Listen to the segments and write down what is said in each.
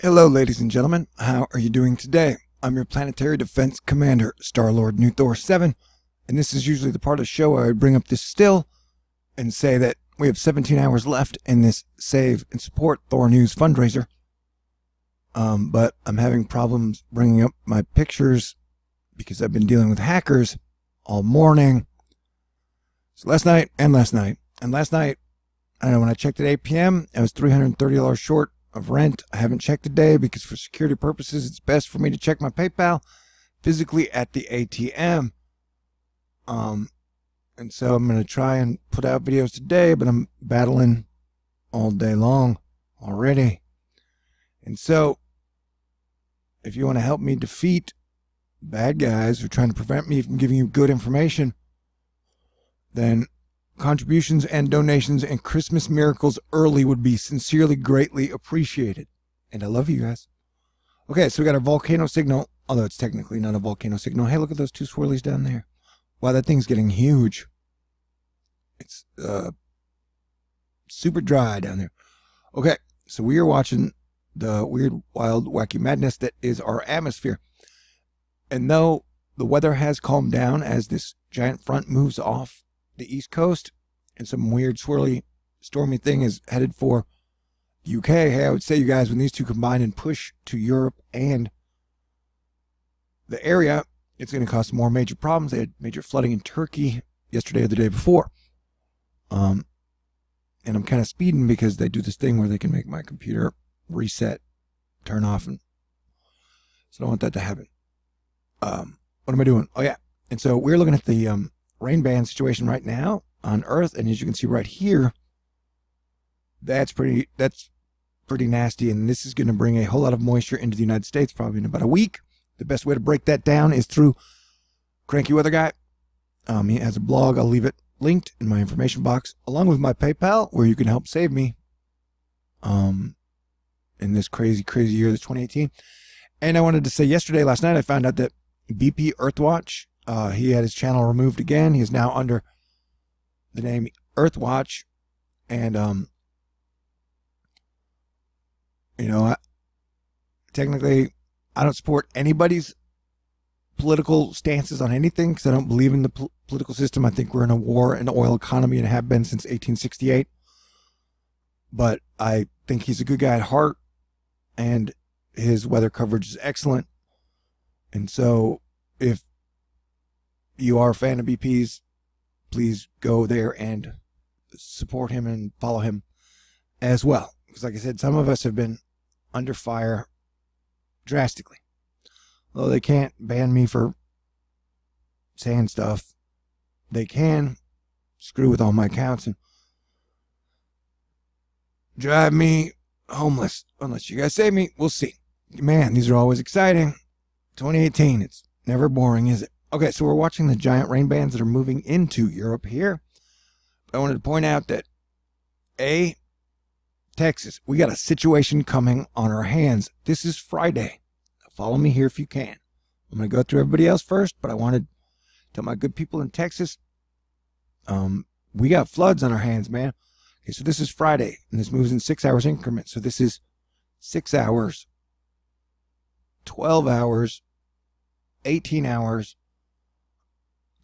Hello, ladies and gentlemen. How are you doing today? I'm your Planetary Defense Commander, Star-Lord New Thor 7, and this is usually the part of the show where I would bring up this still and say that we have 17 hours left in this Save and Support Thor News fundraiser. But I'm having problems bringing up my pictures because I've been dealing with hackers all morning. So last night, I don't know, when I checked at 8 p.m., I was $330 short of rent. I haven't checked today because for security purposes, it's best for me to check my PayPal physically at the ATM. And so I'm going to try and put out videos today, but I'm battling all day long already. And so if you want to help me defeat bad guys who are trying to prevent me from giving you good information, then contributions and donations and Christmas miracles early would be sincerely, greatly appreciated. And I love you guys. Okay, so we got our volcano signal, although it's technically not a volcano signal. Hey, look at those two swirlies down there. Wow, that thing's getting huge. It's super dry down there. Okay, so we are watching the weird, wild, wacky madness that is our atmosphere. And though the weather has calmed down as this giant front moves off the East Coast and some weird, swirly, stormy thing is headed for the UK, hey, I would say, you guys, when these two combine and push to Europe and the area, it's going to cause some more major problems. They had major flooding in Turkey yesterday or the day before. And I'm kind of speeding because they do this thing where they can make my computer reset, turn off, and so I don't want that to happen. What am I doing? Oh, yeah. And so we're looking at the rain band situation right now on Earth, and as you can see right here, that's pretty nasty, and this is going to bring a whole lot of moisture into the United States probably in about a week. The best way to break that down is through CrankyWeatherGuy. He has a blog. I'll leave it linked in my information box, along with my PayPal, where you can help save me in this crazy year, this 2018. And I wanted to say, last night, I found out that BPEarthwatch, he had his channel removed again. He is now under the name Earthwatch. And, technically, I don't support anybody's political stances on anything because I don't believe in the political system. I think we're in a war and oil economy and have been since 1868. But I think he's a good guy at heart, and his weather coverage is excellent. And so if you are a fan of BP's, please go there and support him and follow him as well. Because like I said, some of us have been under fire drastically. Although they can't ban me for saying stuff, they can screw with all my accounts and drive me homeless. Unless you guys save me, we'll see. Man, these are always exciting. 2018, it's never boring, is it? Okay, so we're watching the giant rain bands that are moving into Europe here. I wanted to point out that, Texas, we got a situation coming on our hands. This is Friday. Follow me here if you can. I'm going to go through everybody else first, but I wanted to tell my good people in Texas, we got floods on our hands, man. Okay, so this is Friday, and this moves in 6 hours increments. So this is 6 hours, 12 hours, 18 hours,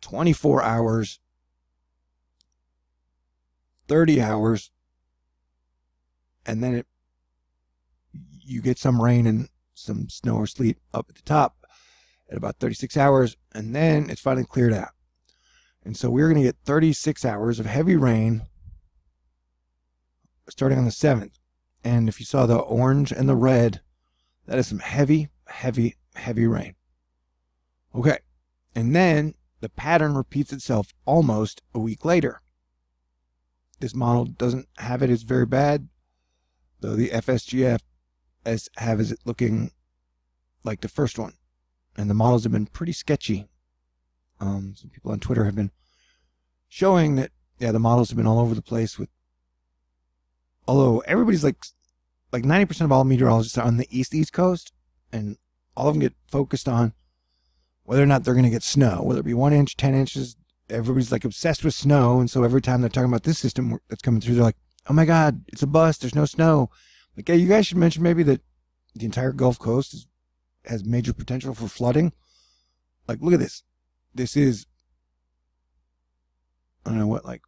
24 hours, 30 hours, and then you get some rain and some snow or sleet up at the top at about 36 hours, and then it's finally cleared out. And so we're going to get 36 hours of heavy rain starting on the 7th. And if you saw the orange and the red, that is some heavy rain. Okay. And then the pattern repeats itself almost a week later. This model doesn't have it as very bad, though the FSGF has it looking like the first one. And the models have been pretty sketchy. Some people on Twitter have been showing that, yeah, the models have been all over the place with, although everybody's like 90% of all meteorologists are on the East Coast, and all of them get focused on whether or not they're going to get snow, whether it be 1 inch, 10 inches. Everybody's like obsessed with snow. And so every time they're talking about this system that's coming through, they're like, oh my God, it's a bust. There's no snow. Like, yeah, you guys should mention maybe that the entire Gulf Coast has major potential for flooding. Like, look at this. This is, I don't know what, like,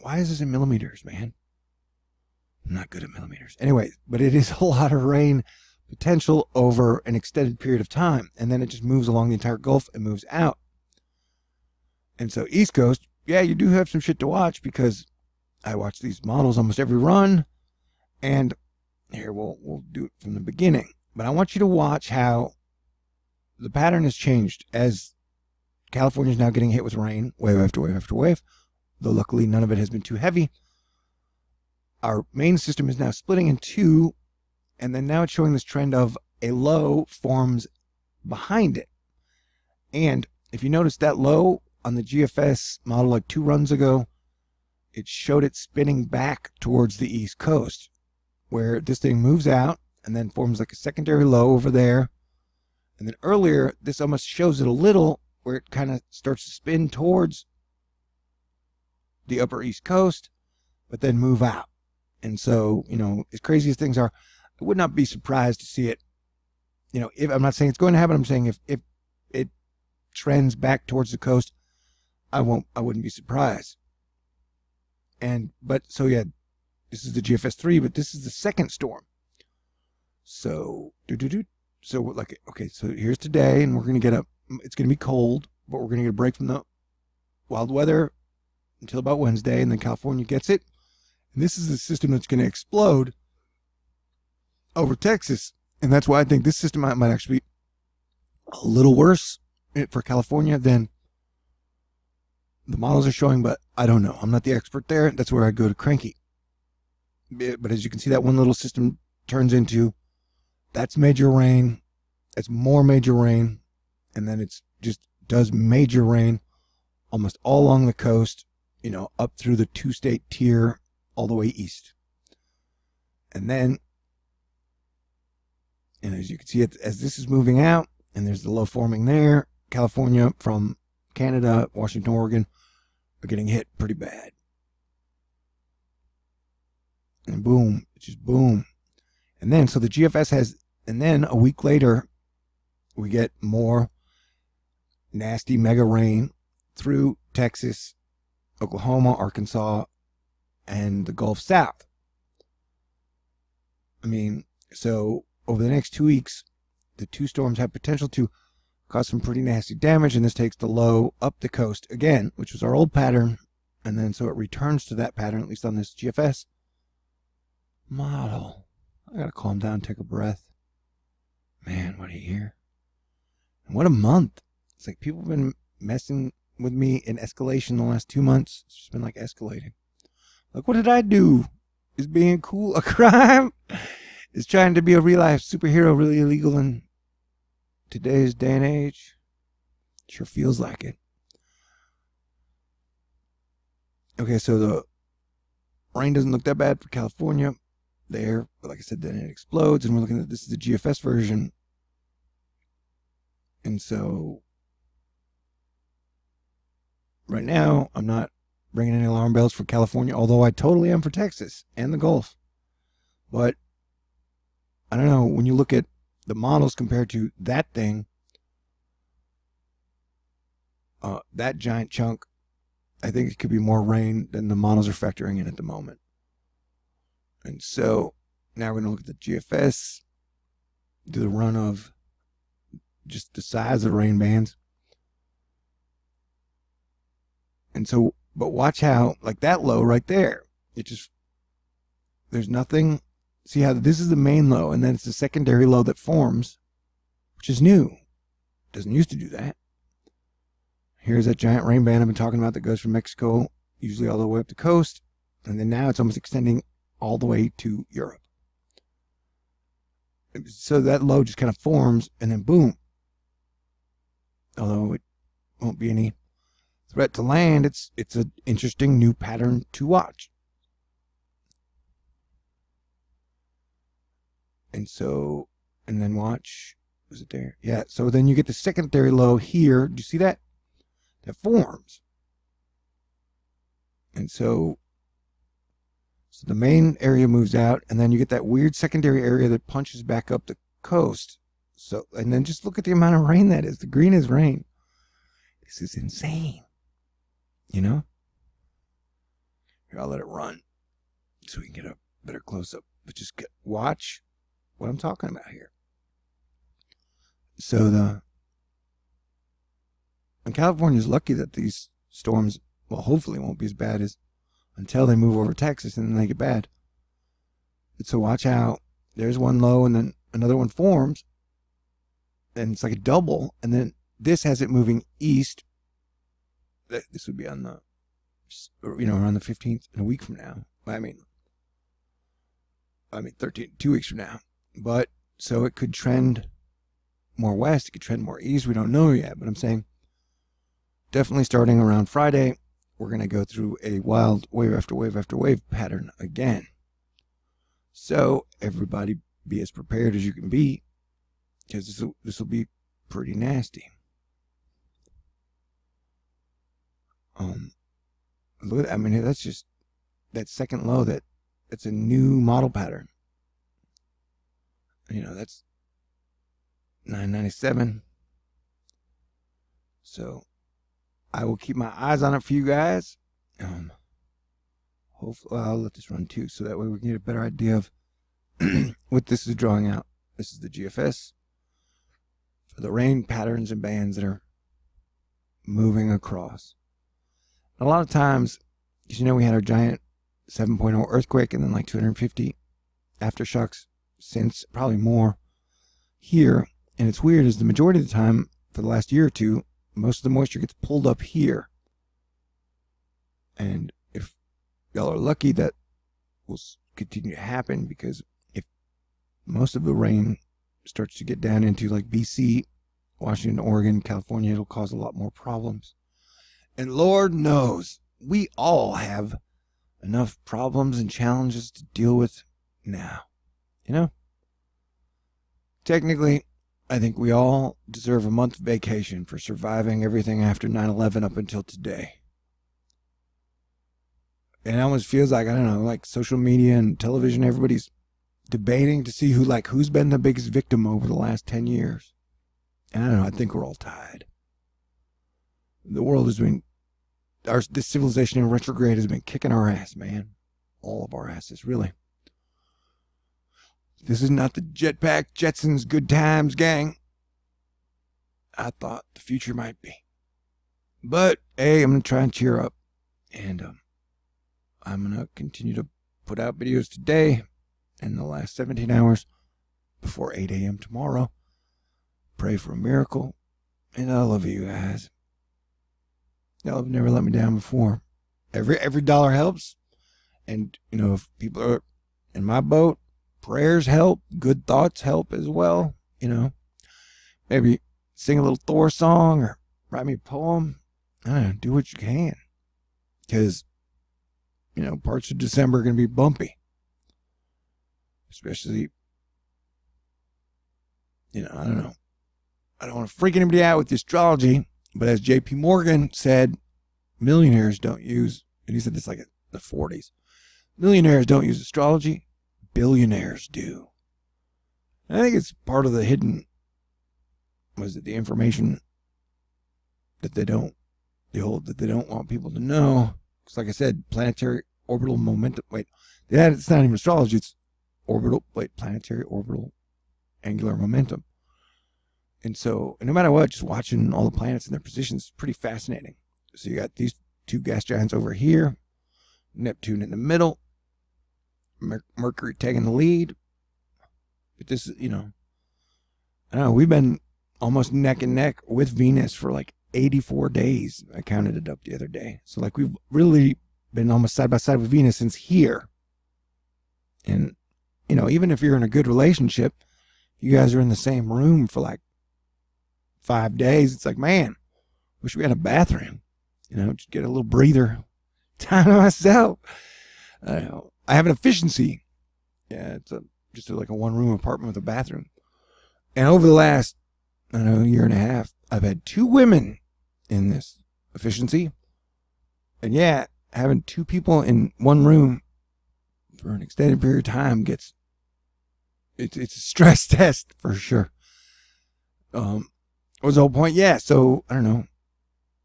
why is this in millimeters, man? I'm not good at millimeters. Anyway, but it is a lot of rain potential over an extended period of time. And then it just moves along the entire Gulf and moves out. And so East Coast, yeah, you do have some shit to watch, because I watch these models almost every run. And here, we'll do it from the beginning. But I want you to watch how the pattern has changed as California is now getting hit with rain, wave after wave after wave. Though luckily none of it has been too heavy. Our main system is now splitting in two, and then now it's showing this trend of a low forms behind it. And if you notice that low on the GFS model like 2 runs ago, it showed it spinning back towards the East Coast, where this thing moves out and then forms like a secondary low over there. And then earlier, this almost shows it a little, where it kind of starts to spin towards the upper East Coast, but then move out. And so, you know, as crazy as things are, I would not be surprised to see it. You know, if I'm not saying it's going to happen, I'm saying if it trends back towards the coast, I wouldn't be surprised. But so yeah, this is the GFS 3, but this is the second storm. So so like, okay, so here's today, and we're gonna get it's gonna be cold, but we're gonna get a break from the wild weather until about Wednesday, and then California gets it. And this is the system that's going to explode over Texas. And that's why I think this system might actually be a little worse for California than the models are showing, but I don't know. I'm not the expert there. That's where I go to Cranky. But as you can see, that one little system turns into, that's major rain. That's more major rain. And then it's just does major rain almost all along the coast, you know, up through the 2-state tier, all the way east. And then, and as you can see, as this is moving out, and there's the low forming there, California from Canada, Washington, Oregon are getting hit pretty bad. And boom, just boom. And then, so the GFS has, and then a week later, we get more nasty mega rain through Texas, Oklahoma, Arkansas, and the Gulf South. I mean, so over the next 2 weeks, the 2 storms have potential to cause some pretty nasty damage, and this takes the low up the coast again, which was our old pattern, and then so it returns to that pattern, at least on this GFS model. I gotta calm down, take a breath. Man, what a year. And what a month. It's like people have been messing with me in escalation the last 2 months. It's just been like escalating. Like, what did I do? Is being cool a crime? Is trying to be a real life superhero really illegal in today's day and age? Sure feels like it. Okay, so the rain doesn't look that bad for California there, but like I said, then it explodes, and we're looking at, this is the GFS version. And so right now, I'm not bringing any alarm bells for California, although I totally am for Texas and the Gulf. But I don't know, when you look at the models compared to that thing, that giant chunk, I think it could be more rain than the models are factoring in at the moment. And so now we're going to look at the GFS, do the run of just the size of the rain bands. And so, but watch how, like that low right there, it just, there's nothing. See how this is the main low, and then it's the secondary low that forms, which is new. Doesn't used to do that. Here's that giant rain band I've been talking about that goes from Mexico, usually all the way up the coast. And then now it's almost extending all the way to Europe. So that low just kind of forms, and then boom. Although it won't be any threat to land, it's an interesting new pattern to watch. And so, and then watch, was it there? Yeah, so then you get the secondary low here. Do you see that? That forms. And so So the main area moves out, and then you get that weird secondary area that punches back up the coast. So, and then just look at the amount of rain that is. The green is rain. This is insane. You know? Here, I'll let it run so we can get a better close-up. But just watch what I'm talking about here. So and California's lucky that these storms, well, hopefully won't be as bad as until they move over Texas and then they get bad. So watch out. There's one low and then another one forms. And it's like a double. And then this has it moving east. This would be on the, around the 15th in a week from now. I mean 2 weeks from now. But so it could trend more west. It could trend more east. We don't know yet. But I'm saying definitely starting around Friday, we're going to go through a wild wave after wave after wave pattern again. So everybody be as prepared as you can be, because this will be pretty nasty. Look at, I mean, that's just that second low. That's a new model pattern. That's 997. So I will keep my eyes on it for you guys. Hopefully, I'll let this run too, so that way we can get a better idea of what this is drawing out. This is the GFS for the rain patterns and bands that are moving across. A lot of times, we had our giant 7.0 earthquake and then like 250 aftershocks since, probably more here. And it's weird, is the majority of the time for the last year or two, most of the moisture gets pulled up here. And if y'all are lucky, that will continue to happen, because if most of the rain starts to get down into like BC, Washington, Oregon, California, it'll cause a lot more problems. And Lord knows, we all have enough problems and challenges to deal with now. Technically, I think we all deserve a month vacation for surviving everything after 9/11 up until today. And it almost feels like, I don't know, like social media and television, everybody's debating to see who's been the biggest victim over the last 10 years. And I don't know, I think we're all tired. The world has been, this civilization in retrograde has been kicking our ass, man. All of our asses, really. This is not the Jetpack Jetsons good times gang I thought the future might be. But, hey, I'm going to try and cheer up. And I'm going to continue to put out videos today and the last 17 hours before 8 a.m. tomorrow. Pray for a miracle. And I love you guys. Y'all have never let me down before. Every dollar helps. And, if people are in my boat, prayers help. Good thoughts help as well. Maybe sing a little Thor song or write me a poem. I don't know, do what you can. Because, parts of December are going to be bumpy. Especially, I don't know. I don't want to freak anybody out with the astrology. But as J.P. Morgan said, millionaires don't use, and he said this like in the 40s, millionaires don't use astrology, billionaires do. And I think it's part of the hidden, the information that they don't want people to know. Because like I said, planetary orbital momentum, it's not even astrology, it's planetary orbital angular momentum. And so, no matter what, just watching all the planets in their positions is pretty fascinating. So you got these two gas giants over here, Neptune in the middle, Mercury taking the lead. But this is, I don't know, we've been almost neck and neck with Venus for like 84 days. I counted it up the other day. So we've really been almost side by side with Venus since here. And, even if you're in a good relationship, you guys are in the same room for 5 days. It's like, man, wish we had a bathroom. Just get a little breather time to myself. I have an efficiency. Yeah, it's just a one-room apartment with a bathroom. And over the last, year and a half, I've had 2 women in this efficiency. And yeah, having 2 people in one room for an extended period of time it's a stress test for sure. What was the whole point? Yeah, so I don't know.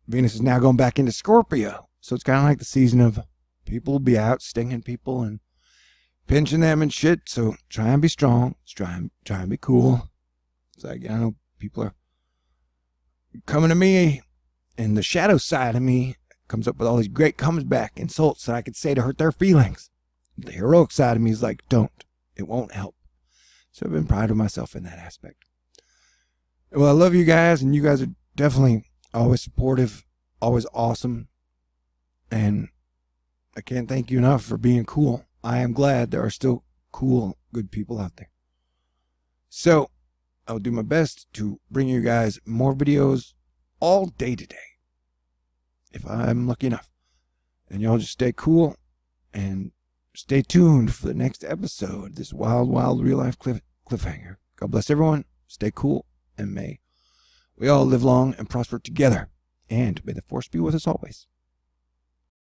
Venus is now going back into Scorpio, so it's kind of like the season of people will be out stinging people and pinching them and shit. So try and be strong. Try and be cool. It's like, I know people are coming to me, and the shadow side of me comes up with all these great comes back insults that I could say to hurt their feelings. The heroic side of me is like, don't. It won't help. So I've been proud of myself in that aspect. Well, I love you guys, and you guys are definitely always supportive, always awesome, and I can't thank you enough for being cool. I am glad there are still cool, good people out there. So I'll do my best to bring you guys more videos all day today, if I'm lucky enough. And y'all just stay cool and stay tuned for the next episode, this wild, wild real-life cliffhanger. God bless everyone. Stay cool, and may we all live long and prosper together. And may the force be with us always.